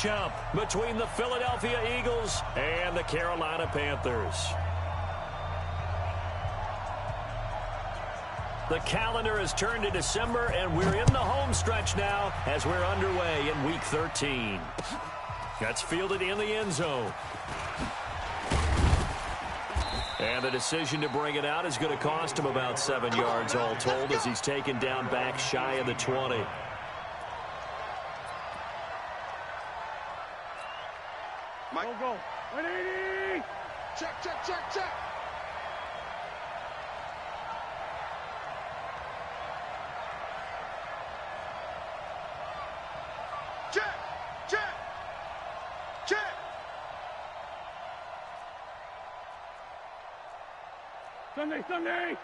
matchup between the Philadelphia Eagles and the Carolina Panthers. The calendar has turned to December, and we're in the home stretch now as we're underway in Week 13. That's fielded in the end zone. And the decision to bring it out is going to cost him about 7 yards all told as he's taken down back shy of the 20. Mike. Go. 180. Check. Sunday.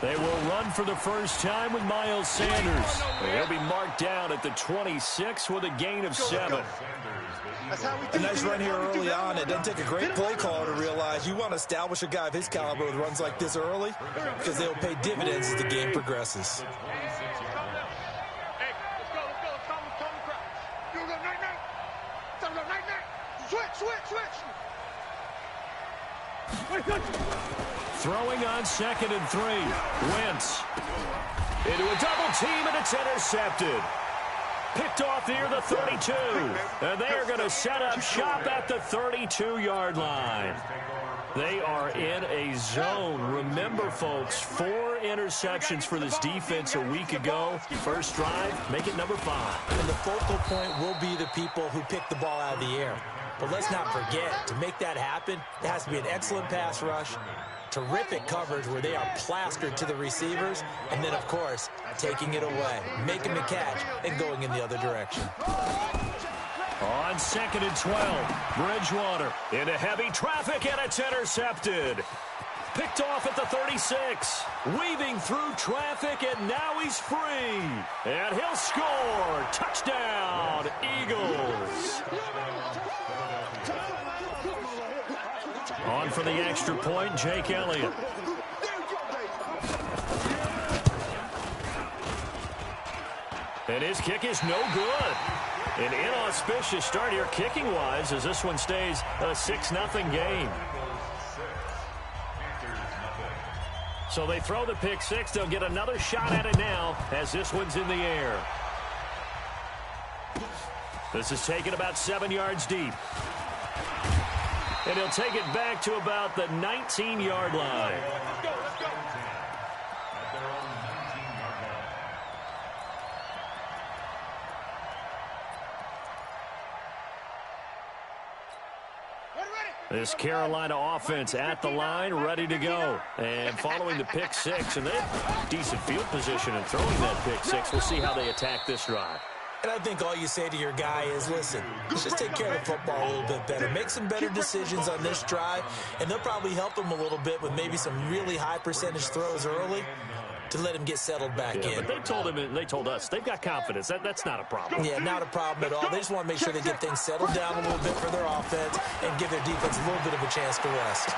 They will run for the first time with Miles Sanders. He'll be marked down at the 26 with a gain of 7. A nice run here early on. It doesn't take a great play caller to realize you want to establish a guy of his caliber with runs like this early because they'll pay dividends as the game progresses. Throwing on 2nd and 3. Wentz into a double team, and it's intercepted. Picked off near the 32. And they are going to set up shop at the 32-yard line. They are in a zone. Remember, folks, 4 interceptions for this defense a week ago. First drive, make it number 5. And the focal point will be the people who pick the ball out of the air. But let's not forget, to make that happen, it has to be an excellent pass rush, terrific coverage where they are plastered to the receivers, and then, of course, taking it away, making the catch, and going in the other direction. On 2nd and 12, Bridgewater into heavy traffic, and it's intercepted. Picked off at the 36, weaving through traffic, and now he's free. And he'll score. Touchdown, Eagles. On for the extra point, Jake Elliott. And his kick is no good. An inauspicious start here kicking-wise as this one stays a 6-0 game. So they throw the pick 6. They'll get another shot at it now as this one's in the air. This is taken about 7 yards deep. And he'll take it back to about the 19-yard line. This Carolina offense at the line, ready to go. And following the pick 6, and they have decent field position in throwing that pick 6. We'll see how they attack this drive. And I think all you say to your guy is, listen, let's just take care of the football a little bit better. Make some better decisions on this drive, and they'll probably help him a little bit with maybe some really high percentage throws early to let him get settled back in. But they told him, and they told us, they've got confidence. That's not a problem. Yeah, not a problem at all. They just want to make sure they get things settled down a little bit for their offense and give their defense a little bit of a chance to rest.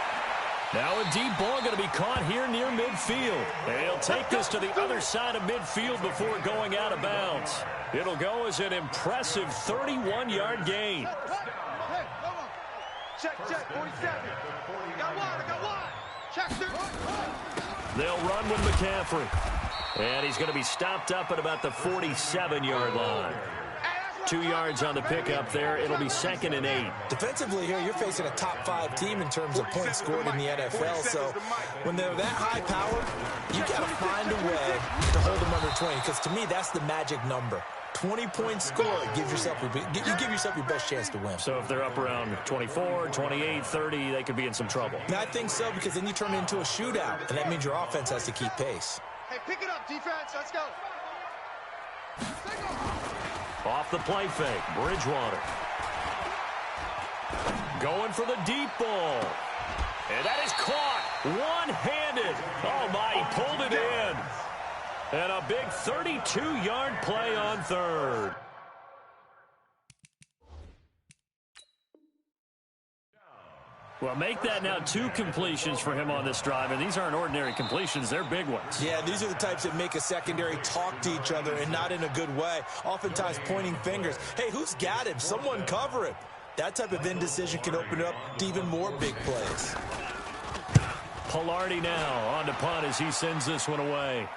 Now a deep ball going to be caught here near midfield. And he'll take this to the other side of midfield before going out of bounds. It'll go as an impressive 31-yard gain. Hey, come on. Check, 47. I got one. Check, sir. They'll run with McCaffrey. And he's going to be stopped up at about the 47-yard line. 2 yards on the pickup there. It'll be 2nd and 8. Defensively here, you're facing a top 5 team in terms of points scored in the NFL. So when they're that high powered, you got to find a way to hold them under 20. Because to me, that's the magic number. 20-point score, you give yourself your best chance to win. So if they're up around 24, 28, 30, they could be in some trouble. And I think so, because then you turn it into a shootout, and that means your offense has to keep pace. Hey, pick it up, defense. Let's go. Off the play fake, Bridgewater. Going for the deep ball. And that is caught one-handed. Oh, my, he pulled it in. And a big 32-yard play on third. Well, make that now 2 completions for him on this drive, and these aren't ordinary completions. They're big ones. Yeah, these are the types that make a secondary talk to each other and not in a good way. Oftentimes pointing fingers. Hey, who's got him? Someone cover him. That type of indecision can open up to even more big plays. Pilardi now on to punt as he sends this one away.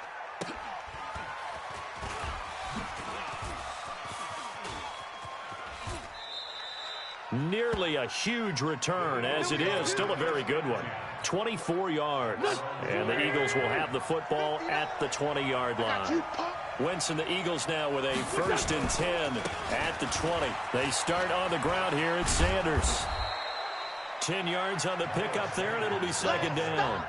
Nearly a huge return, as it is still a very good one. 24 yards. And the Eagles will have the football at the 20-yard line. Wentz and the Eagles now with a 1st and 10 at the 20. They start on the ground here at Sanders. 10 yards on the pickup there, and it'll be 2nd down.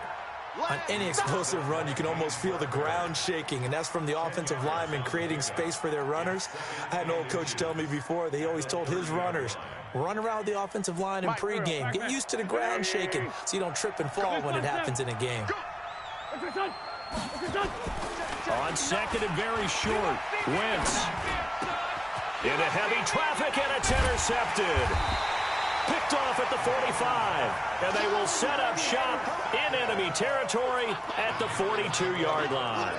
On any explosive run, you can almost feel the ground shaking, and that's from the offensive linemen creating space for their runners. I had an old coach tell me before, they always told his runners, run around the offensive line in pregame. Get used to the ground shaking so you don't trip and fall when it happens in a game. On 2nd and very short, Wentz. Into heavy traffic, and it's intercepted. Picked off at the 45, and they will set up shop in enemy territory at the 42-yard line.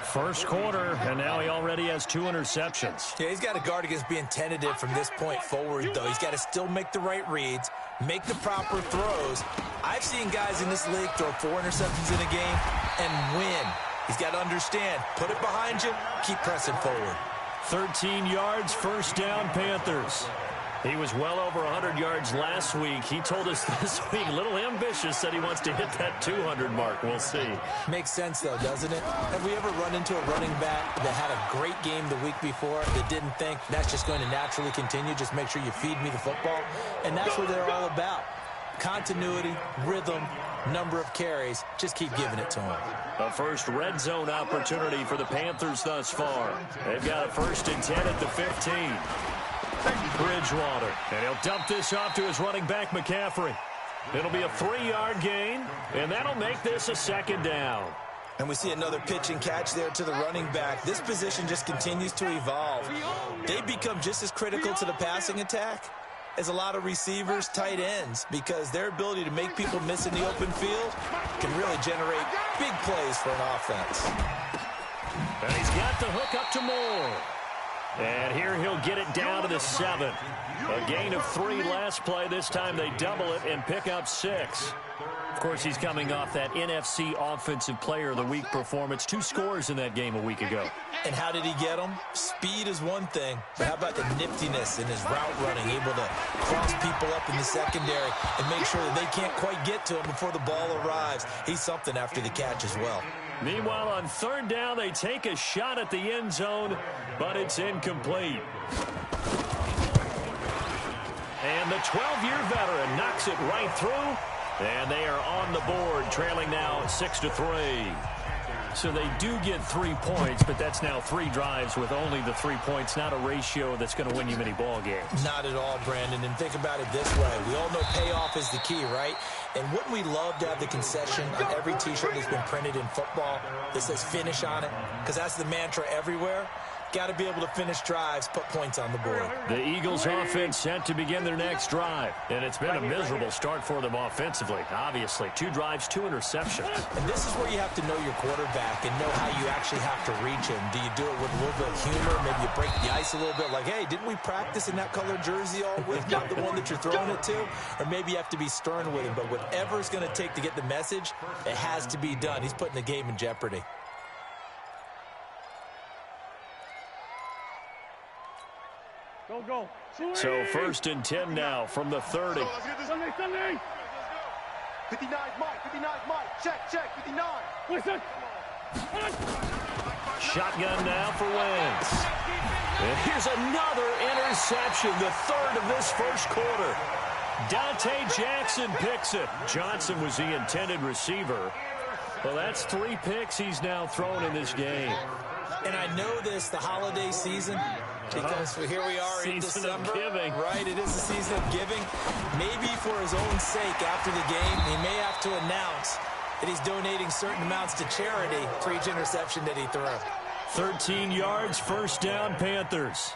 First quarter, and now he already has 2 interceptions. Yeah, he's got to guard against being tentative from this point forward, though. He's got to still make the right reads, make the proper throws. I've seen guys in this league throw 4 interceptions in a game and win. He's got to understand, put it behind you, keep pressing forward. 13 yards, 1st down, Panthers. He was well over 100 yards last week. He told us this week, a little ambitious, said he wants to hit that 200 mark. We'll see. Makes sense, though, doesn't it? Have we ever run into a running back that had a great game the week before that didn't think that's just going to naturally continue? Just make sure you feed me the football. And that's what they're all about. Continuity, rhythm, number of carries. Just keep giving it to him. A first red zone opportunity for the Panthers thus far. They've got a 1st and 10 at the 15. Bridgewater, and he'll dump this off to his running back, McCaffrey. It'll be a 3-yard gain, and that'll make this a 2nd down. And we see another pitch and catch there to the running back. This position just continues to evolve. They become just as critical to the passing attack as a lot of receivers, tight ends, because their ability to make people miss in the open field can really generate big plays for an offense. And he's got the hook up to Moore. And here he'll get it down to the 7. A gain of 3 last play. This time they double it and pick up 6. Of course, he's coming off that NFC Offensive Player of the Week performance. 2 scores in that game a week ago. And how did he get them? Speed is one thing, but how about the niftiness in his route running, able to cross people up in the secondary and make sure that they can't quite get to him before the ball arrives. He's something after the catch as well. Meanwhile, on 3rd down, they take a shot at the end zone, but it's incomplete. And the 12-year veteran knocks it right through, and they are on the board, trailing now 6-3. So they do get 3 points, but that's now 3 drives with only the 3 points, not a ratio that's going to win you many ball games. Not at all, Brandon. And think about it this way. We all know payoff is the key, right? And wouldn't we love to have the concession on every T-shirt that's been printed in football that says finish on it? Because that's the mantra everywhere. Got to be able to finish drives, put points on the board. The Eagles offense set to begin their next drive. And it's been a miserable start for them offensively, obviously. 2 drives, 2 interceptions. And this is where you have to know your quarterback and know how you actually have to reach him. Do you do it with a little bit of humor? Maybe you break the ice a little bit like, hey, didn't we practice in that colored jersey all week, not the one that you're throwing it to? Or maybe you have to be stern with him. But whatever it's going to take to get the message, it has to be done. He's putting the game in jeopardy. Go. So 1st and 10 now from the 30. Let's get this. Sunday. 59, Mike. Check, 59. Listen. Shotgun now for Wentz. And here's another interception, the 3rd of this first quarter. Dante Jackson picks it. Johnson was the intended receiver. Well, that's 3 picks he's now thrown in this game. And I know this, the holiday season, because here we are in December, right? It is the season of giving. Maybe for his own sake, after the game, he may have to announce that he's donating certain amounts to charity for each interception that he threw. 13 yards, 1st down, Panthers.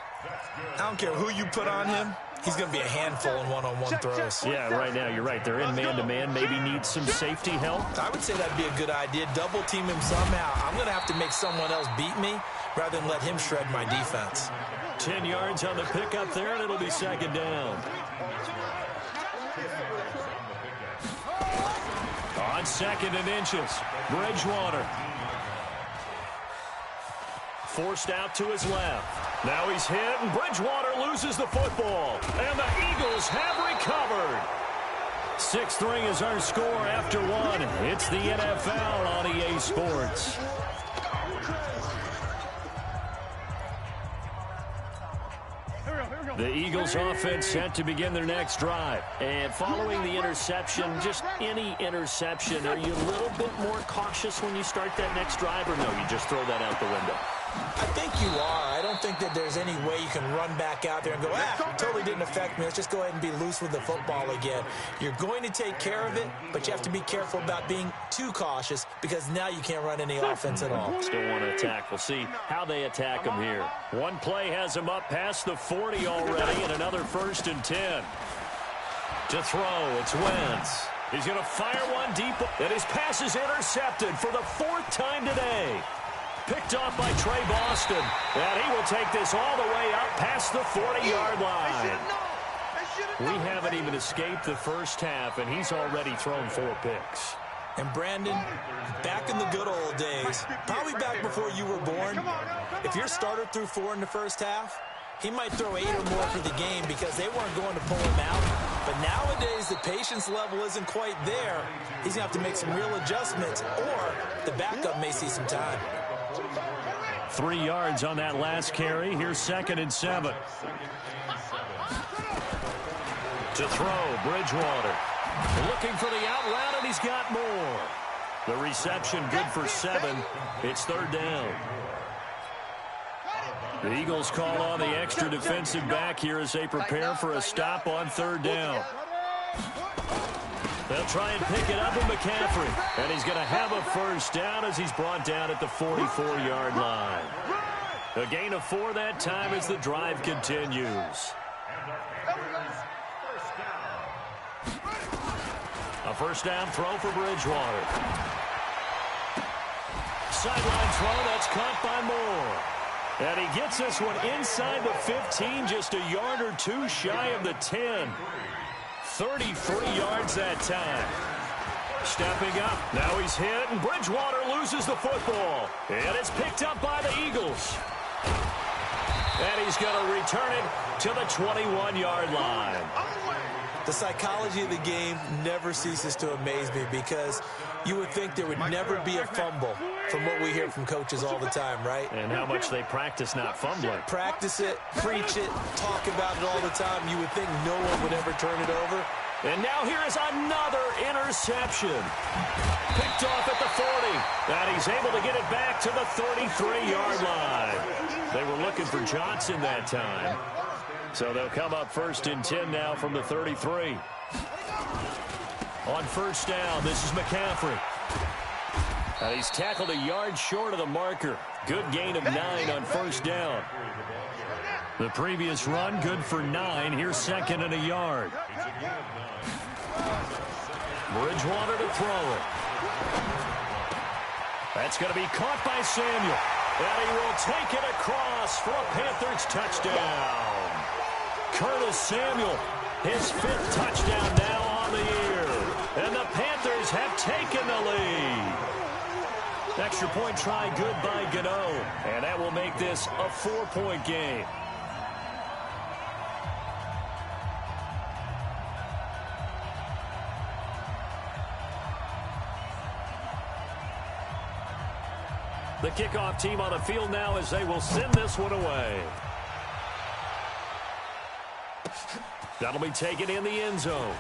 I don't care who you put on him. he's going to be a handful in one-on-one throws. Yeah, right now you're right. They're in man-to-man. Maybe need some safety help. I would say that'd be a good idea. Double team him somehow. I'm going to have to make someone else beat me rather than let him shred my defense. 10 yards on the pickup there, and it'll be second down. On second and inches, Bridgewater. Forced out to his left. Now he's hit, and Bridgewater loses the football. And the Eagles have recovered. 6-3 is our score after one. It's the NFL on EA Sports. The Eagles offense set to begin their next drive. And following the interception, just any interception, are you a little bit more cautious when you start that next drive, or no, you just throw that out the window? I think you are. I don't think that there's any way you can run back out there and go, it totally didn't affect me. Let's just go ahead and be loose with the football again. You're going to take care of it, but you have to be careful about being too cautious because now you can't run any offense at all. Still want to attack. We'll see how they attack him here. One play has him up past the 40 already, and another 1st and 10. To throw, it's Wentz. He's going to fire one deep, and his pass is intercepted for the 4th time today. Picked off by Trey Boston. And he will take this all the way up past the 40-yard line. We haven't even escaped the first half, and he's already thrown 4 picks. And Brandon, back in the good old days, probably back before you were born, if your starter threw 4 in the first half, he might throw 8 or more for the game because they weren't going to pull him out. But nowadays, the patience level isn't quite there. He's going to have to make some real adjustments, or the backup may see some time. 3 yards on that last carry. Here's 2nd and 7. To throw, Bridgewater. Looking for the out route, and he's got more. The reception good for 7. It's 3rd down. The Eagles call on the extra defensive back here as they prepare for a stop on 3rd down. They'll try and pick it up with McCaffrey. And he's going to have a 1st down as he's brought down at the 44-yard line. A gain of 4 that time as the drive continues. A 1st down throw for Bridgewater. Sideline throw, that's caught by Moore. And he gets this one inside the 15, just a yard or 2 shy of the 10. 33 yards that time. Stepping up. Now he's hit, and Bridgewater loses the football. And it's picked up by the Eagles. And he's going to return it to the 21-yard line. The psychology of the game never ceases to amaze me because you would think there would never be a fumble from what we hear from coaches all the time, right? And how much they practice not fumbling. Practice it, preach it, talk about it all the time. You would think no one would ever turn it over. And now here is another interception. Picked off at the 40. And he's able to get it back to the 33-yard line. They were looking for Johnson that time. So they'll come up 1st and 10 now from the 33. On 1st down, this is McCaffrey. And he's tackled a yard short of the marker. Good gain of 9 on 1st down. The previous run, good for 9. Here's 2nd and a yard. Bridgewater to throw it. That's going to be caught by Samuel. And he will take it across for a Panthers touchdown. Curtis Samuel, his 5th touchdown now on the year. And the Panthers have taken the lead. Extra point try good by Gano. And that will make this a 4-point game. The kickoff team on the field now as they will send this one away. That'll be taken in the end zone.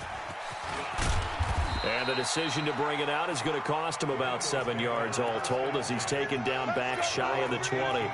And the decision to bring it out is going to cost him about 7 yards all told as he's taken down back shy of the 20.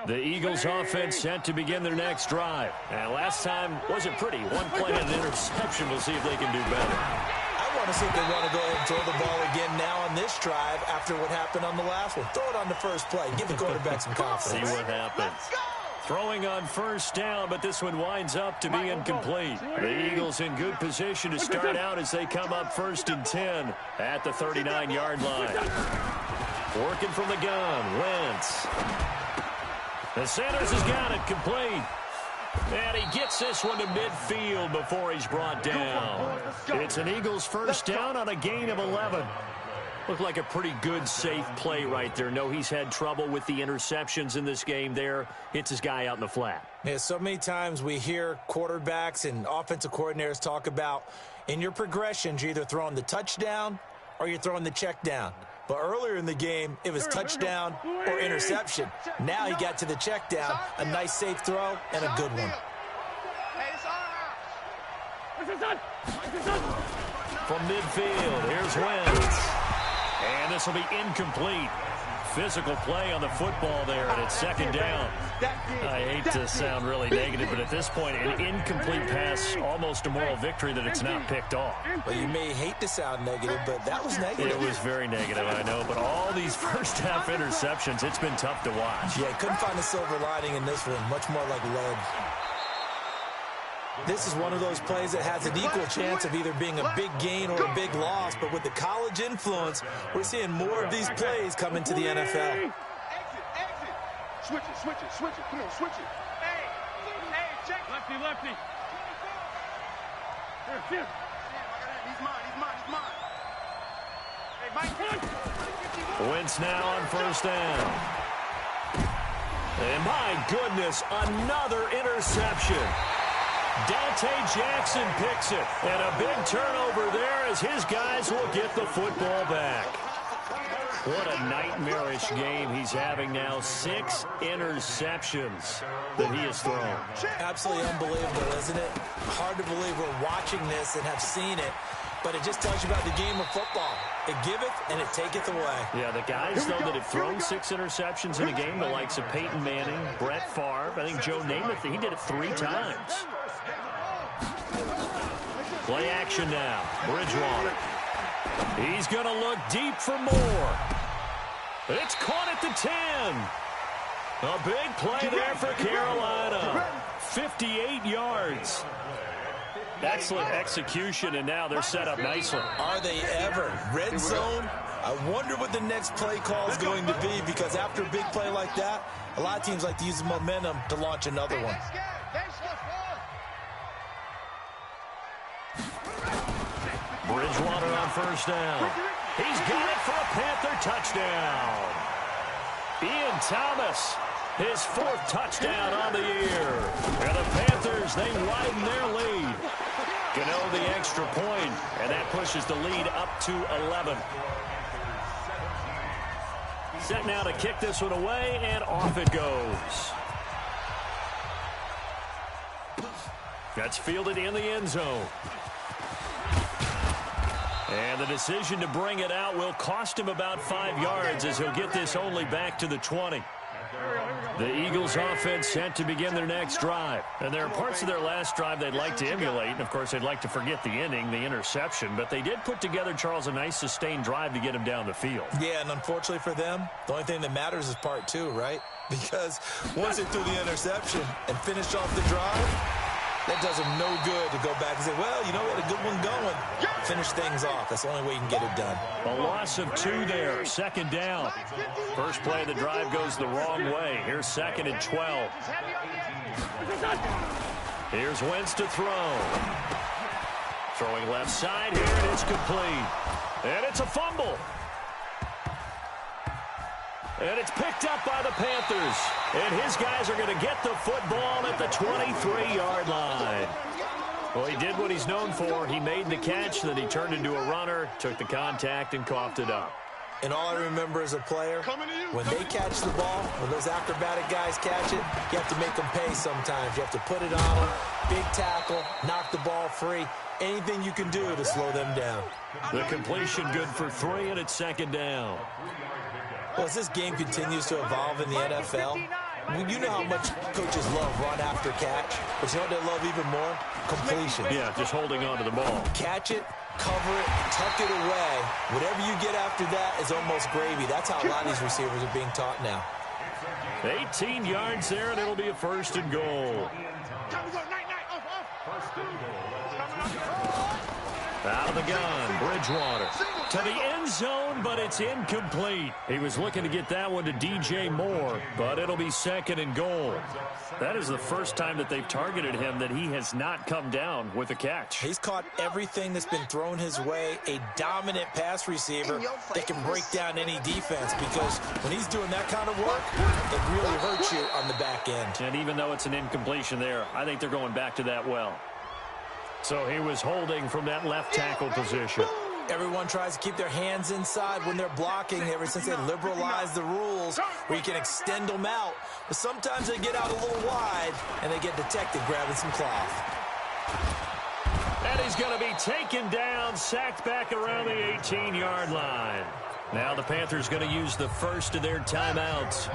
The Eagles offense set to begin their next drive. And last time wasn't pretty. One play and an interception. We'll see if they can do better. I want to see if they want to go ahead and throw the ball again now on this drive after what happened on the last one. Throw it on the first play. Give the quarterback some confidence. See what happens. Throwing on first down, but this one winds up to be incomplete. The Eagles in good position to start out as they come up 1st and 10 at the 39-yard line. Working from the gun, Wentz. The Sanders has got it complete. And he gets this one to midfield before he's brought down. It's an Eagles first down on a gain of 11. Looked like a pretty good, safe play right there. No, he's had trouble with the interceptions in this game there. Hits his guy out in the flat. Yeah, so many times we hear quarterbacks and offensive coordinators talk about in your progressions, you're either throwing the touchdown or you're throwing the check down. But earlier in the game, it was touchdown or interception. Now he got to the check down, a nice safe throw, and a good one. From midfield, here's Wentz. And this will be incomplete. Physical play on the football there, and it's 2nd down. I hate to sound really negative, but at this point, an incomplete pass, almost a moral victory that it's not picked off. Well, you may hate to sound negative, but that was negative. It was very negative, I know, but all these first-half interceptions, it's been tough to watch. Yeah, couldn't find a silver lining in this one, much more like lead. This is one of those plays that has an equal chance of either being a big gain or a big loss, but with the college influence, we're seeing more of these plays come into the NFL. Exit. Switch it. Come on, switch it. Hey, check. Lefty. Here. He's mine. Hey, Mike. Wentz now on first down. And my goodness, another interception. Dante Jackson picks it, and a big turnover there as his guys will get the football back. What a nightmarish game he's having now. 6 interceptions that he has thrown. Absolutely unbelievable, isn't it? Hard to believe we're watching this and have seen it, but it just tells you about the game of football. It giveth and it taketh away. Yeah, the guys, though, that have thrown 6 interceptions in a game, the likes of Peyton Manning, Brett Favre, I think Joe Namath, he did it 3 times. Play action now. Bridgewater. He's going to look deep for more. It's caught at the 10. A big play there for Carolina. 58 yards. Excellent execution, and now they're set up nicely. Are they ever? Red zone? I wonder what the next play call is going to be, because after a big play like that, a lot of teams like to use the momentum to launch another one. Bridgewater on first down. He's got it for a Panther touchdown. Ian Thomas, his 4th touchdown on the year. And the Panthers, they widen their lead. Gano the extra point, and that pushes the lead up to 11. Set now to kick this one away, and off it goes. That's fielded in the end zone. And the decision to bring it out will cost him about 5 yards, as he'll get this only back to the 20. The Eagles offense set to begin their next drive. And there are parts of their last drive they'd like to emulate. And, of course, they'd like to forget the inning, the interception. But they did put together, Charles, a nice sustained drive to get him down the field. Yeah, and unfortunately for them, the only thing that matters is part 2, right? Because once they threw the interception and finished off the drive, that does them no good to go back and say, well, you know what, a good one going. Finish things off. That's the only way you can get it done. A loss of 2 there. 2nd down. First play of the drive goes the wrong way. Here's 2nd and 12. Here's Wentz to throw. Throwing left side here, and it's complete. And it's a fumble. And it's picked up by the Panthers. And his guys are going to get the football at the 23-yard line. Well, he did what he's known for. He made the catch, then he turned into a runner, took the contact, and coughed it up. And all I remember as a player, when they catch the ball, when those acrobatic guys catch it, you have to make them pay sometimes. You have to put it on them, big tackle, knock the ball free, anything you can do to slow them down. The completion good for 3, and it's 2nd down. Well, as this game continues to evolve in the NFL, you know how much coaches love run after catch, but you know what they love even more? Completion. Yeah, just holding on to the ball. Catch it, cover it, tuck it away. Whatever you get after that is almost gravy. That's how a lot of these receivers are being taught now. 18 yards there, and it'll be a 1st and goal. Out of the gun, Bridgewater. To the end zone, but it's incomplete. He was looking to get that one to DJ Moore, but it'll be 2nd and goal. That is the first time that they've targeted him that he has not come down with a catch. He's caught everything that's been thrown his way. A dominant pass receiver that can break down any defense, because when he's doing that kind of work, it really hurts you on the back end. And even though it's an incompletion there, I think they're going back to that well. So he was holding from that left tackle position. Everyone tries to keep their hands inside when they're blocking ever since they liberalized the rules where you can extend them out. But sometimes they get out a little wide and they get detected grabbing some cloth. And he's going to be taken down, sacked back around the 18-yard line. Now the Panthers going to use the first of their timeouts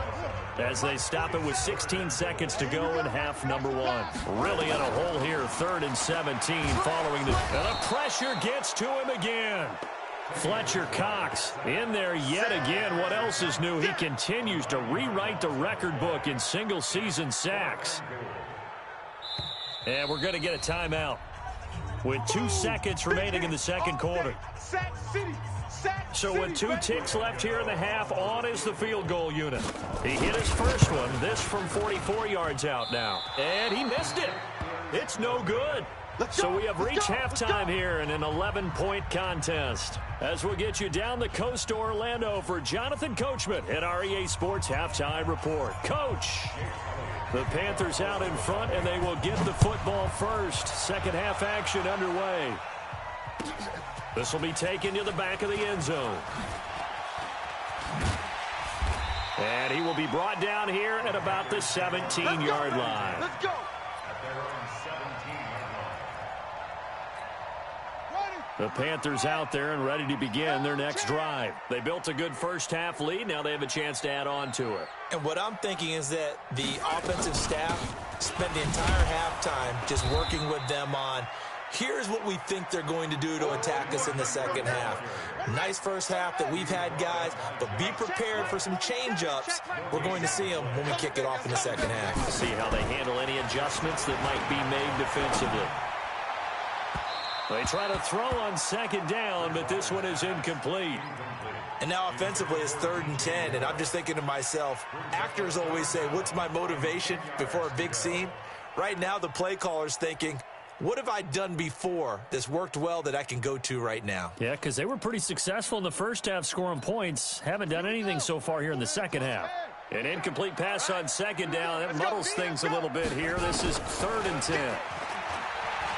as they stop it with 16 seconds to go in half number 1. Really in a hole here, 3rd and 17 following the... And the pressure gets to him again. Fletcher Cox in there yet again. What else is new? He continues to rewrite the record book in single-season sacks. And we're going to get a timeout with 2 seconds remaining in the second quarter. So with 2 ticks left here in the half, on is the field goal unit. He hit his first one, this from 44 yards out now. And he missed it. It's no good. So we have reached halftime here in an 11-point contest. As we'll get you down the coast to Orlando for Jonathan Coachman at our EA Sports Halftime Report. Coach, the Panthers out in front, and they will get the football first. Second half action underway. This will be taken to the back of the end zone. And he will be brought down here at about the 17-yard line. Let's go. The Panthers out there and ready to begin their next drive. They built a good first-half lead. Now they have a chance to add on to it. And what I'm thinking is that the offensive staff spent the entire halftime just working with them on, here's what we think they're going to do to attack us in the second half. Nice first half that we've had, guys, but be prepared for some change-ups. We're going to see them when we kick it off in the second half. See how they handle any adjustments that might be made defensively. They try to throw on second down, but this one is incomplete. And now offensively it's 3rd and 10, and I'm just thinking to myself, actors always say, what's my motivation before a big scene? Right now the play caller's thinking, what have I done before that's worked well that I can go to right now? Yeah, because they were pretty successful in the first half scoring points. Haven't done anything so far here in the second half. An incomplete pass on second down. That muddles things a little bit here. This is 3rd and 10.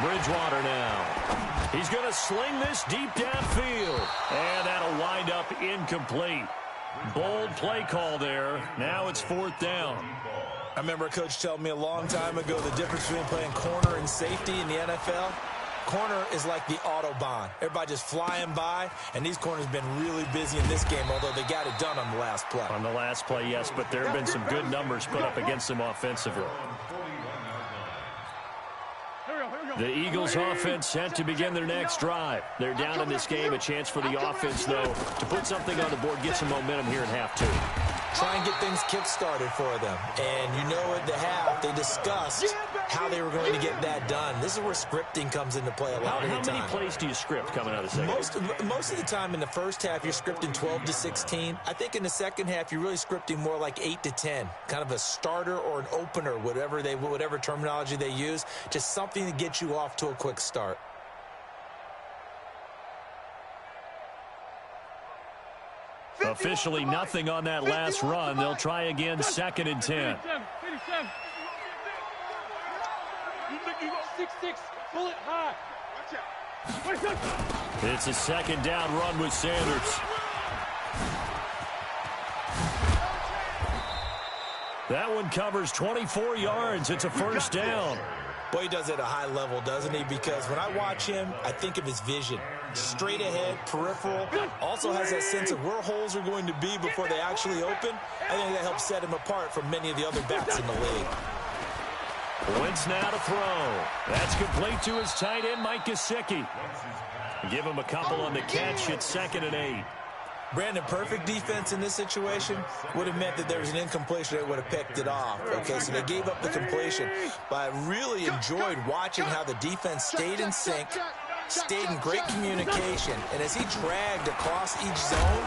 Bridgewater now. He's going to sling this deep downfield. And that'll wind up incomplete. Bold play call there. Now it's 4th down. I remember a coach telling me a long time ago the difference between playing corner and safety in the NFL. Corner is like the Autobahn. Everybody just flying by, and these corners have been really busy in this game, although they got it done on the last play. On the last play, yes, but there have been some good numbers put up against them offensively. The Eagles offense set to begin their next drive. They're down in this game. A chance for the offense, though, to put something on the board, get some momentum here in half 2. Try and get things kick-started for them. And you know at the half, they discussed how they were going to get that done. This is where scripting comes into play a lot of the time. How many plays do you script coming out of the second? Most of the time in the first half, you're scripting 12 to 16. I think in the second half, you're really scripting more like 8 to 10. Kind of a starter or an opener, whatever terminology they use. Just something to get you off to a quick start. Officially nothing on that last run. They'll try again, 2nd and 10. 6-6, pull it high. It's a 2nd down run with Sanders. That one covers 24 yards. It's a 1st down. Boy, he does it at a high level, doesn't he? Because when I watch him, I think of his vision. straight ahead, peripheral. Also has that sense of where holes are going to be before they actually open. I think that helps set him apart from many of the other backs in the league. Wentz now to throw. That's complete to his tight end, Mike Gesicki. Give him a couple on the catch at 2nd and 8. Brandon, perfect defense in this situation would have meant that there was an incompletion that would have picked it off. Okay, so they gave up the completion. But I really enjoyed watching how the defense stayed in sync, stayed in great communication. And as he dragged across each zone,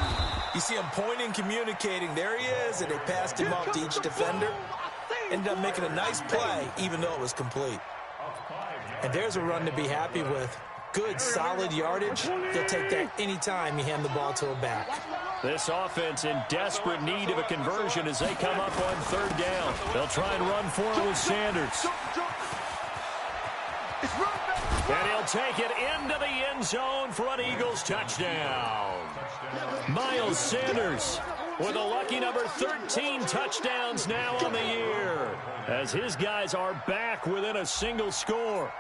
you see him pointing, communicating. There he is, and they passed him off to each defender. Ended up making a nice play, even though it was complete. And there's a run to be happy with. Good, solid yardage. He'll take that anytime you hand the ball to a back. This offense in desperate need of a conversion as they come up on 3rd down. They'll try and run for it with Sanders. And he'll take it into the end zone for an Eagles touchdown. Miles Sanders with a lucky number 13 touchdowns now on the year, as his guys are back within a single score.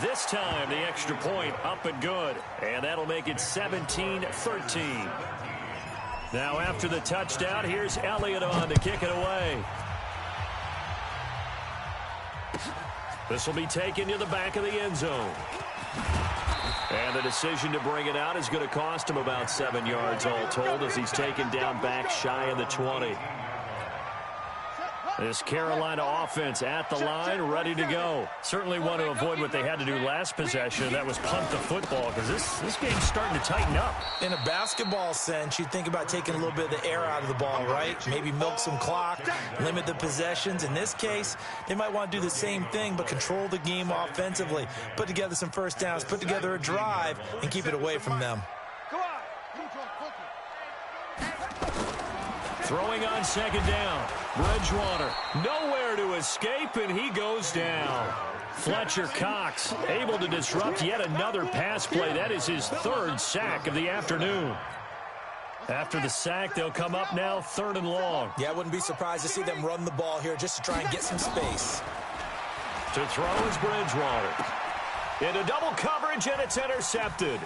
This time, the extra point up and good, and that'll make it 17-13. Now, after the touchdown, here's Elliott on to kick it away. This will be taken to the back of the end zone. And the decision to bring it out is going to cost him about 7 yards all told, as he's taken down back shy of the 20. This Carolina offense at the line, ready to go. Certainly want to avoid what they had to do last possession. That was punt the football, because this game's starting to tighten up. In a basketball sense, you think about taking a little bit of the air out of the ball, right? Maybe milk some clock, limit the possessions. In this case, they might want to do the same thing, but control the game offensively. Put together some first downs, put together a drive, and keep it away from them. Throwing on 2nd down. Bridgewater nowhere to escape, and he goes down. Fletcher Cox able to disrupt yet another pass play. That is his 3rd sack of the afternoon. After the sack, they'll come up now 3rd and long. Yeah, I wouldn't be surprised to see them run the ball here just to try and get some space. To throw is Bridgewater. Into double coverage, and it's intercepted.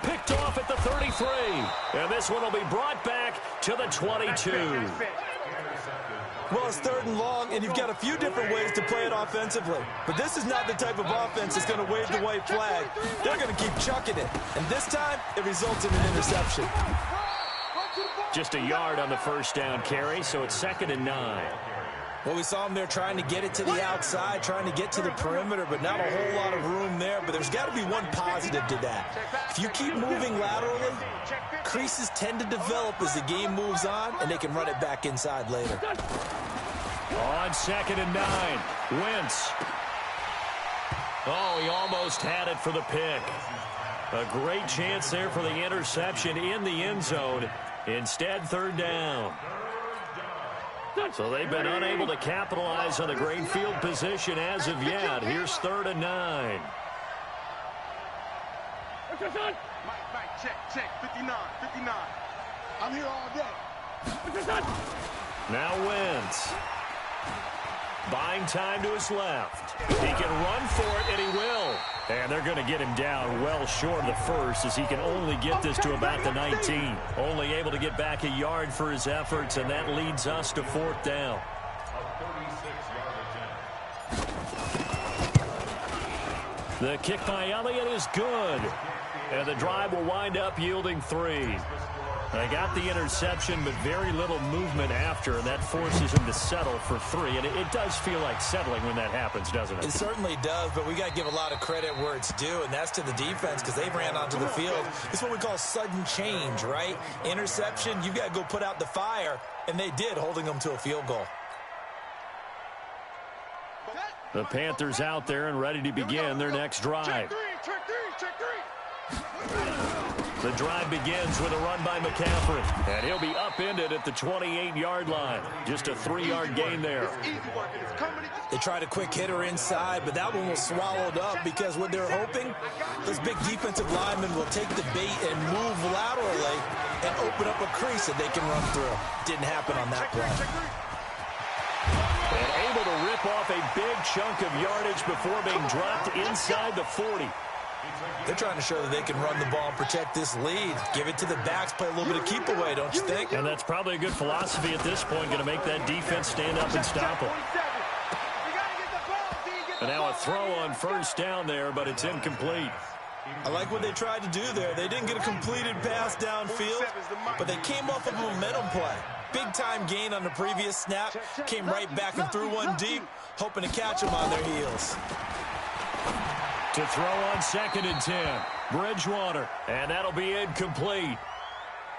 Picked off at the 33. And this one will be brought back to the 22. Well, it's 3rd and long, and you've got a few different ways to play it offensively. But this is not the type of offense that's going to wave the white flag. They're going to keep chucking it. And this time, it results in an interception. Just a yard on the first down carry, so it's 2nd and 9. Well, we saw him there trying to get it to the outside, trying to get to the perimeter, but not a whole lot of room there. But there's got to be one positive to that. If you keep moving laterally, creases tend to develop as the game moves on, and they can run it back inside later. On 2nd and 9, Wentz. Oh, he almost had it for the pick. A great chance there for the interception in the end zone. Instead, 3rd down. So they've been unable to capitalize on the great field position as of yet. Here's 3rd and 9. Mike, check, 59. I'm here all day. Now Wentz. Buying time to his left. He can run for it, and he will. And they're going to get him down well short of the first, as he can only get this to about the 19. Only able to get back a yard for his efforts, and that leads us to 4th down. The kick by Elliott is good. And the drive will wind up yielding 3. They got the interception, but very little movement after, and that forces him to settle for 3. And it does feel like settling when that happens, doesn't it? It certainly does, but we got to give a lot of credit where it's due, and that's to the defense, because they ran onto the field. It's what we call sudden change, right? Interception, you've got to go put out the fire, and they did, holding them to a field goal. The Panthers out there and ready to begin their next drive. Check three. The drive begins with a run by McCaffrey, and he'll be upended at the 28-yard line. Just a 3-yard gain there. They tried a quick hitter inside, but that one was swallowed up, because what they're hoping, those big defensive linemen will take the bait and move laterally and open up a crease that they can run through. Didn't happen on that play. And able to rip rip off a big chunk of yardage before being dropped inside the 40. They're trying to show that they can run the ball and protect this lead. Give it to the backs, play a little bit of keep away, don't you think? And that's probably a good philosophy at this point, going to make that defense stand up and stop them. And now a throw on first down there, but it's incomplete. I like what they tried to do there. They didn't get a completed pass downfield, but they came off of a momentum play. Big-time gain on the previous snap, came right back and threw one deep, hoping to catch them on their heels. To throw on 2nd and 10, Bridgewater, and that'll be incomplete.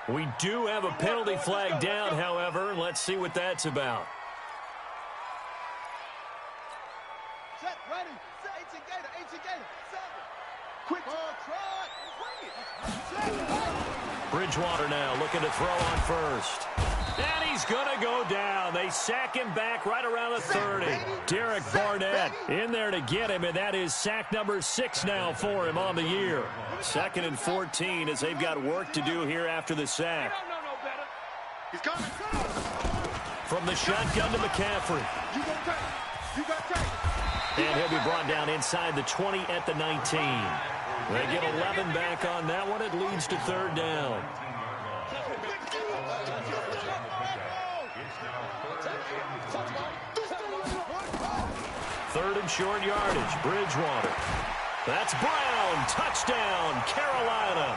We do have a penalty flag down, however. Let's see what that's about. Set, ready, set, Gator, quick, Bridgewater now looking to throw on first. And he's going to go down. They sack him back right around the 30. Derek Barnett in there to get him, and that is sack number 6 now for him on the year. 2nd and 14 as they've got work to do here after the sack. He's coming. From the shotgun to McCaffrey. And he'll be brought down inside the 20 at the 19. They get 11 back on that one. It leads to 3rd down. 3rd and short yardage. Bridgewater. That's Brown. Touchdown, Carolina.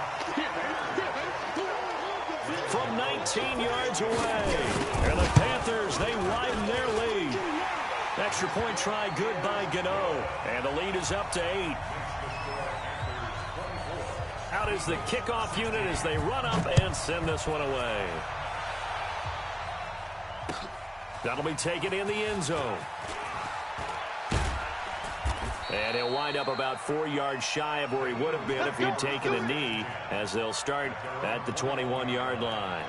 From 19 yards away. And the Panthers, they widen their lead. Extra point try good by Gano. And the lead is up to 8. Out is the kickoff unit as they run up and send this one away. That'll be taken in the end zone. And he'll wind up about 4 yards shy of where he would have been if he'd taken a knee, as they'll start at the 21-yard line.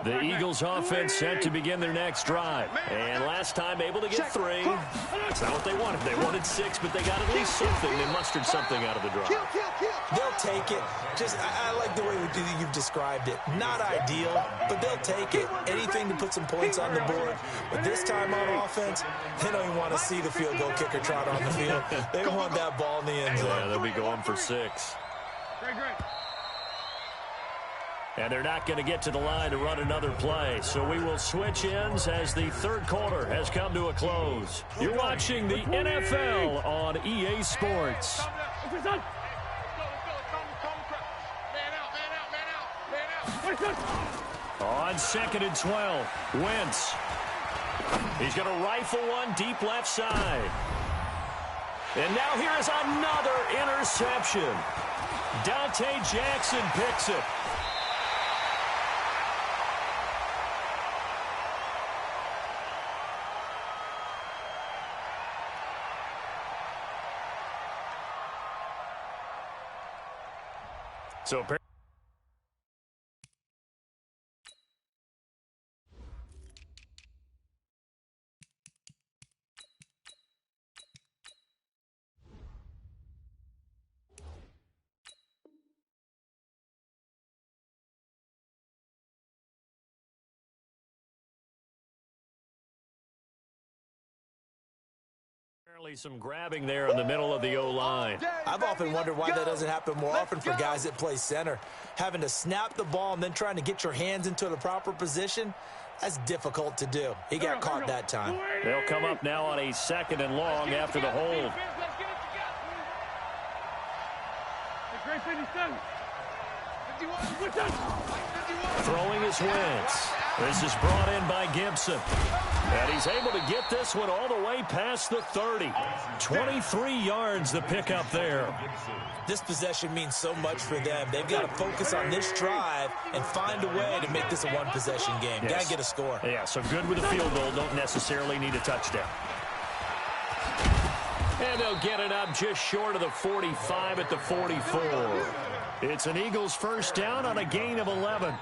The Eagles offense set to begin their next drive. And last time able to get 3. That's not what they wanted. They wanted 6, but they got at least something. They mustered something out of the drive. They'll take it. I like the way you've described it. Not ideal, but they'll take it. Anything to put some points on the board. But this time on offense, they don't even want to see the field goal kicker trot on the field. They want that ball in the end zone. Yeah, they'll be going for 6. Great. And they're not going to get to the line to run another play. So we will switch ends as the 3rd quarter has come to a close. You're watching the NFL on EA Sports. On 2nd and 12, Wentz. He's going to rifle one deep left side. And now here is another interception. Dante Jackson picks it. So apparently some grabbing there in the middle of the O-line. I've often wondered why that doesn't happen more often for guys that play center. Having to snap the ball and then trying to get your hands into the proper position, that's difficult to do. He got caught that time. They'll come up now on a 2nd and long after the hold. Throwing is Wentz. This is brought in by Gibson. And he's able to get this one all the way past the 30. 23 yards the pickup there. This possession means so much for them. They've got to focus on this drive and find a way to make this a one-possession game. Got to get a score. Yeah, so good with a field goal. Don't necessarily need a touchdown. And they'll get it up just short of the 45 at the 44. It's an Eagles first down on a gain of 11.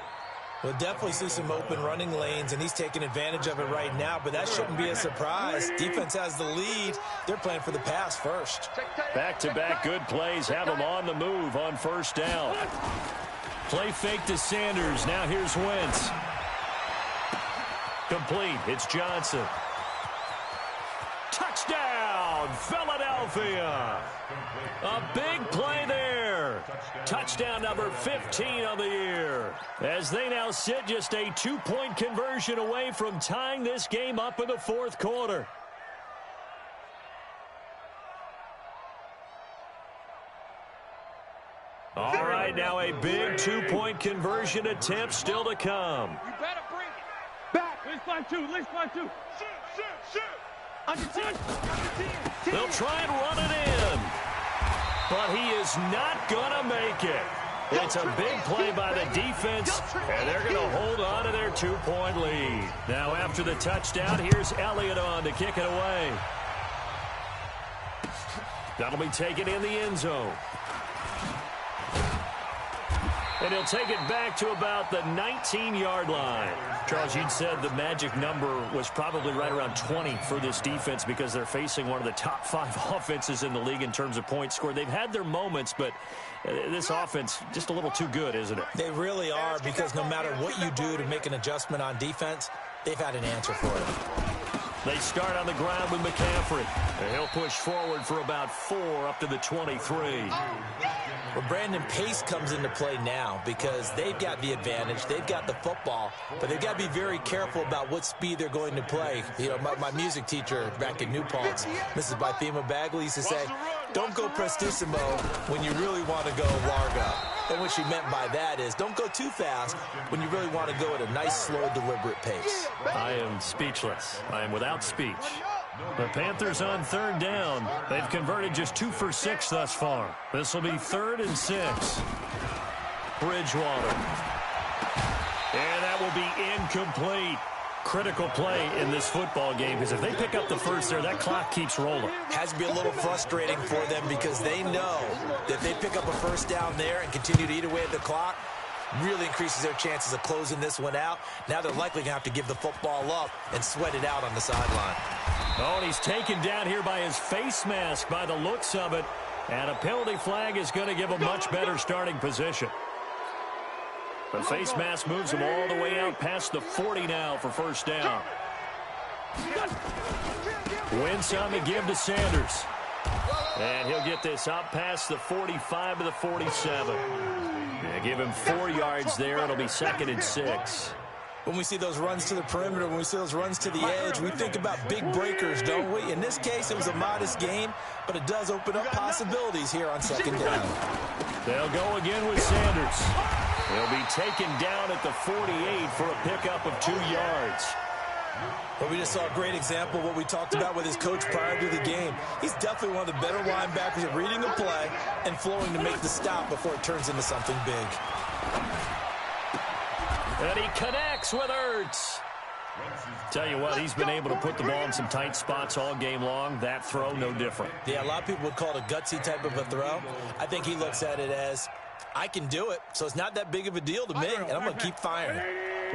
We'll definitely see some open running lanes, and he's taking advantage of it right now, but that shouldn't be a surprise. Defense has the lead. They're playing for the pass first. Back-to-back good plays have him on the move on first down. Play fake to Sanders. Now here's Wentz. Complete. It's Johnson. Touchdown, Philadelphia. A big play there. Touchdown number 15 on the year. As they now sit just a 2-point conversion away from tying this game up in the fourth quarter. All right, now a big 2-point conversion attempt still to come. You better bring it. Back. Let's find two. Shoot. Under 10. They'll try and run it in. But he is not going to make it. It's a big play by the defense, and they're going to hold on to their 2-point lead. Now after the touchdown, here's Elliott on to kick it away. That'll be taken in the end zone. And he'll take it back to about the 19-yard line. Charles, you'd said the magic number was probably right around 20 for this defense because they're facing one of the top 5 offenses in the league in terms of points scored. They've had their moments, but this offense just a little too good, isn't it? They really are, because no matter what you do to make an adjustment on defense, they've had an answer for it. They start on the ground with McCaffrey. And he'll push forward for about 4 up to the 23. Well, Brandon, pace comes into play now because they've got the advantage. They've got the football, but they've got to be very careful about what speed they're going to play. You know, my music teacher back in New Paltz, Mrs. Bythema Bagley, used to say, don't go prestissimo when you really want to go largo. And what she meant by that is don't go too fast when you really want to go at a nice, slow, deliberate pace. I am speechless. I am without speech. The Panthers on third down. They've converted just 2 for 6 thus far. This will be 3rd and 6. Bridgewater. And that will be incomplete. Critical play in this football game, because if they pick up the first there, that clock keeps rolling. Has to be a little frustrating for them because they know that if they pick up a first down there and continue to eat away at the clock, really increases their chances of closing this one out. Now they're likely going to have to give the football up and sweat it out on the sideline. Oh, and he's taken down here by his face mask by the looks of it. And a penalty flag is going to give a much better starting position. The face mask moves him all the way out past the 40 now for first down. Wentz on the give to Sanders. And he'll get this up past the 45 to the 47. Give him 4 yards there. It'll be 2nd and 6. When we see those runs to the perimeter, when we see those runs to the edge, we think about big breakers, don't we? In this case, it was a modest gain, but it does open up possibilities here on 2nd down. They'll go again with Sanders. He'll be taken down at the 48 for a pickup of 2 yards. But we just saw a great example of what we talked about with his coach prior to the game. He's definitely one of the better linebackers at reading a play and flowing to make the stop before it turns into something big. And he connects with Ertz. Tell you what, he's been able to put the ball in some tight spots all game long. That throw, no different. Yeah, a lot of people would call it a gutsy type of a throw. I think he looks at it as, I can do it, so it's not that big of a deal to me, and I'm going to keep firing.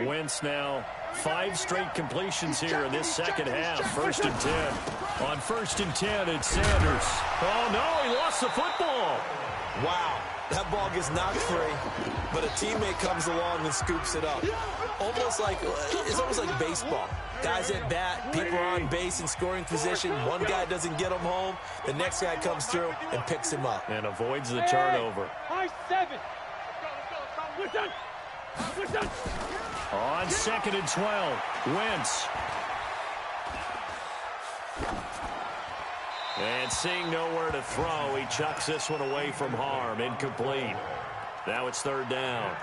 Wentz now 5 straight completions here in this second half. 1st and 10. On 1st and 10, it's Sanders. Oh, no, he lost the football. Wow, that ball gets knocked free, but a teammate comes along and scoops it up. It's almost like baseball. Guys at bat, people are on base in scoring position. One guy doesn't get him home. The next guy comes through and picks him up. And avoids the turnover. High 7. We're done. On 2nd and 12, Wentz. And seeing nowhere to throw, he chucks this one away from harm. Incomplete. Now it's 3rd down.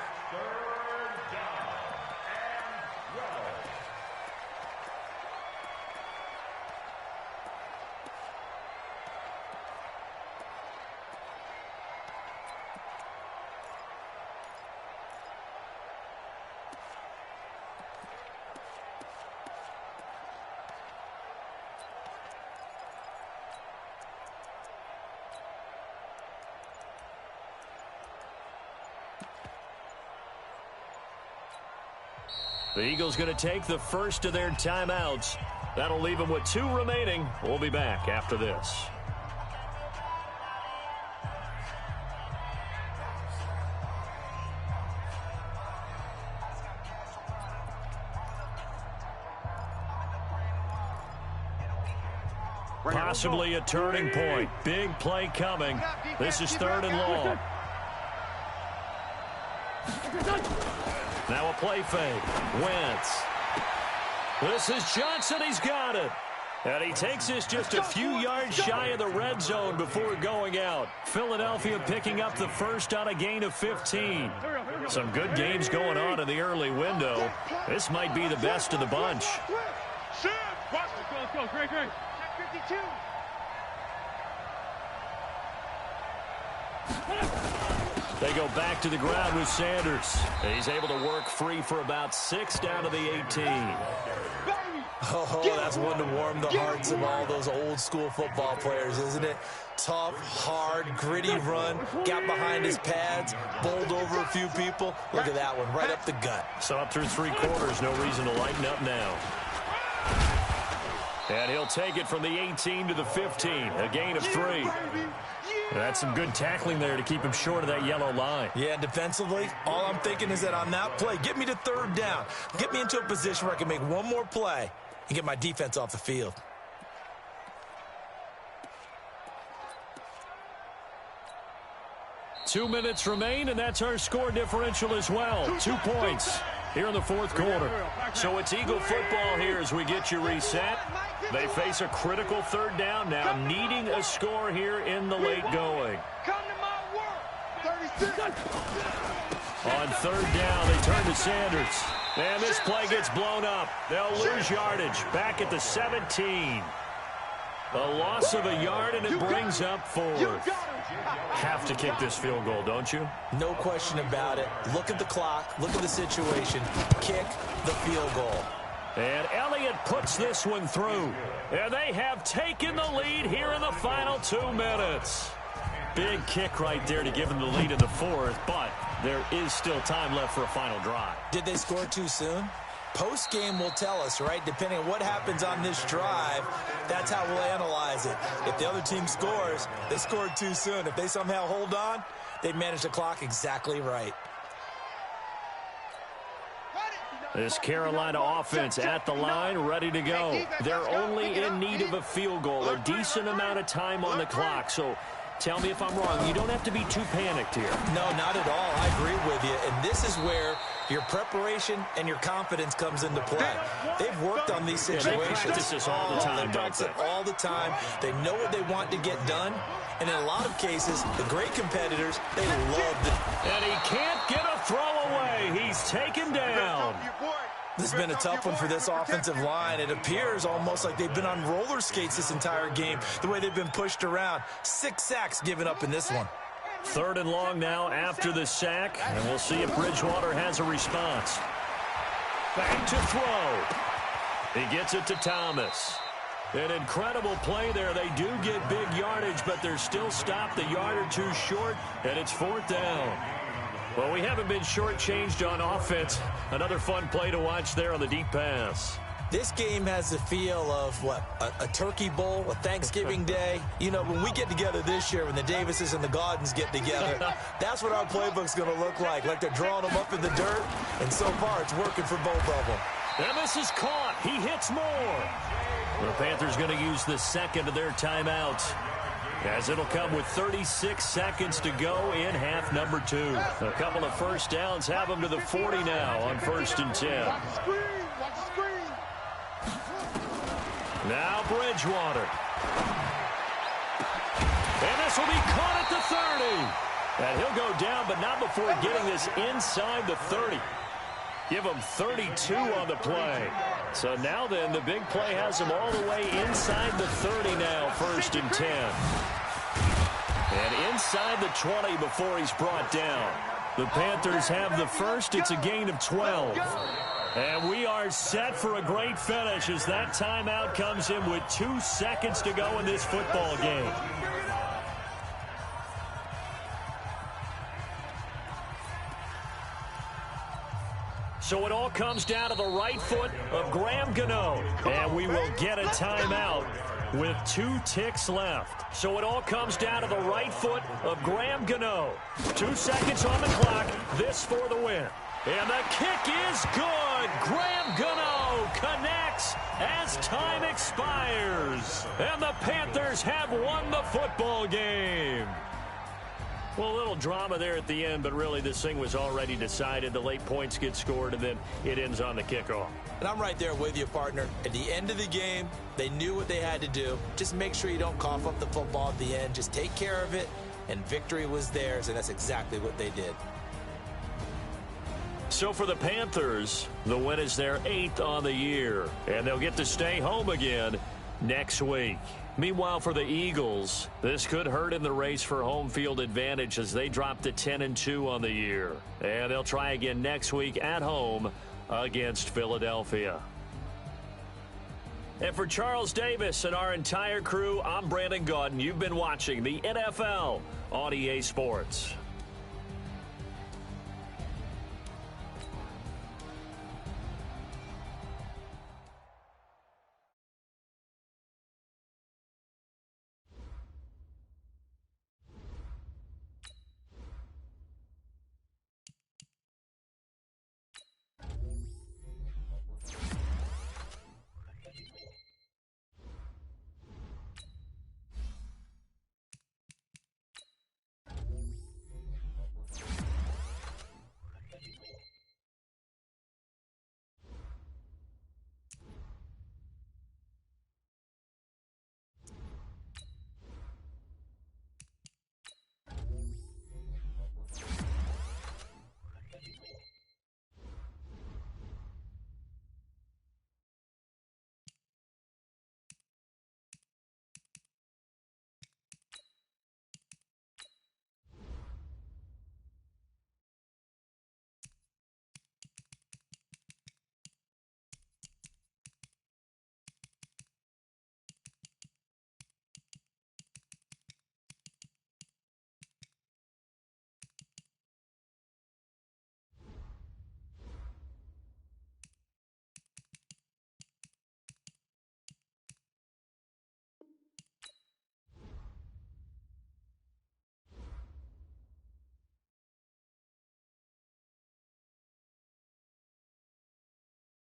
The Eagles going to take the first of their timeouts. That'll leave them with 2 remaining. We'll be back after this. Possibly a turning point. Big play coming. This is 3rd and long. Now a play fake. Wentz. This is Johnson. He's got it. And he takes this just a few yards shy of the red zone before going out. Philadelphia picking up the first on a gain of 15. Some good games going on in the early window. This might be the best of the bunch. Let's go. Great. 52. They go back to the ground with Sanders. He's able to work free for about 6 down to the 18. Oh, that's one to warm the hearts of all those old school football players, isn't it? Tough, hard, gritty run. Got behind his pads, bowled over a few people. Look at that one, right up the gut. So up through 3 quarters, no reason to lighten up now. And he'll take it from the 18 to the 15, a gain of 3. That's some good tackling there to keep him short of that yellow line. Yeah, defensively, all I'm thinking is that on that play, get me to 3rd down. Get me into a position where I can make one more play and get my defense off the field. Two minutes remain, and that's our score differential as well. 2 points here in the 4th quarter. So it's Eagle football here as we get you reset. They face a critical 3rd down now, needing a score here in the late going. On 3rd down, they turn to Sanders. And this play gets blown up. They'll lose yardage back at the 17. A loss of a yard, and it brings up 4th. Have to kick this field goal, don't you? No question about it. Look at the clock. Look at the situation. Kick the field goal. And Elliott puts this one through. And they have taken the lead here in the final 2 minutes. Big kick right there to give them the lead in the 4th, but there is still time left for a final drive. Did they score too soon? Post-game will tell us, right? Depending on what happens on this drive, that's how we'll analyze it. If the other team scores, they scored too soon. If they somehow hold on, they manage the clock exactly right. This Carolina offense at the line, ready to go. They're only in need of a field goal, a decent amount of time on the clock. So tell me if I'm wrong. You don't have to be too panicked here. No, not at all. I agree with you. And this is where your preparation and your confidence comes into play. They've worked on these situations. They practice this all the time, They practice it all the time. They know what they want to get done. And in a lot of cases, the great competitors, they love it. And he can't get a throw away. He's taken down. This has been a tough one for this offensive line. It appears almost like they've been on roller skates this entire game, the way they've been pushed around. 6 sacks given up in this one. 3rd and long now after the sack, and we'll see if Bridgewater has a response. Back to throw. He gets it to Thomas. An incredible play there. They do get big yardage, but they're still stopped a yard or 2 short, and it's 4th down. Well, we haven't been shortchanged on offense. Another fun play to watch there on the deep pass. This game has the feel of, what, a turkey bowl, a Thanksgiving day. You know, when we get together this year, when the Davises and the Gaudens get together, that's what our playbook's going to look like they're drawing them up in the dirt, and so far it's working for both of them. And this is caught. He hits more. The Panthers going to use the 2nd of their timeouts, as it'll come with 36 seconds to go in half number 2. A couple of first downs have them to the 40 now on 1st and 10. Now Bridgewater. And this will be caught at the 30. And he'll go down, but not before getting this inside the 30. Give him 32 on the play. So now then, the big play has him all the way inside the 30 now, 1st and 10. And inside the 20 before he's brought down. The Panthers have the first. It's a gain of 12. And we are set for a great finish as that timeout comes in with 2 seconds to go in this football game. So it all comes down to the right foot of Graham Gano. And we will get a timeout with 2 ticks left. So it all comes down to the right foot of Graham Gano. 2 seconds on the clock. This for the win. And the kick is good. Graham Gano connects as time expires. And the Panthers have won the football game. Well, a little drama there at the end, but really this thing was already decided. The late points get scored, and then it ends on the kickoff. And I'm right there with you, partner. At the end of the game, they knew what they had to do. Just make sure you don't cough up the football at the end. Just take care of it, and victory was theirs, and that's exactly what they did. So for the Panthers, the win is their 8th on the year, and they'll get to stay home again next week. Meanwhile, for the Eagles, this could hurt in the race for home field advantage as they drop to 10-2 on the year. And they'll try again next week at home against Philadelphia. And for Charles Davis and our entire crew, I'm Brandon Gaudin. You've been watching the NFL on EA Sports.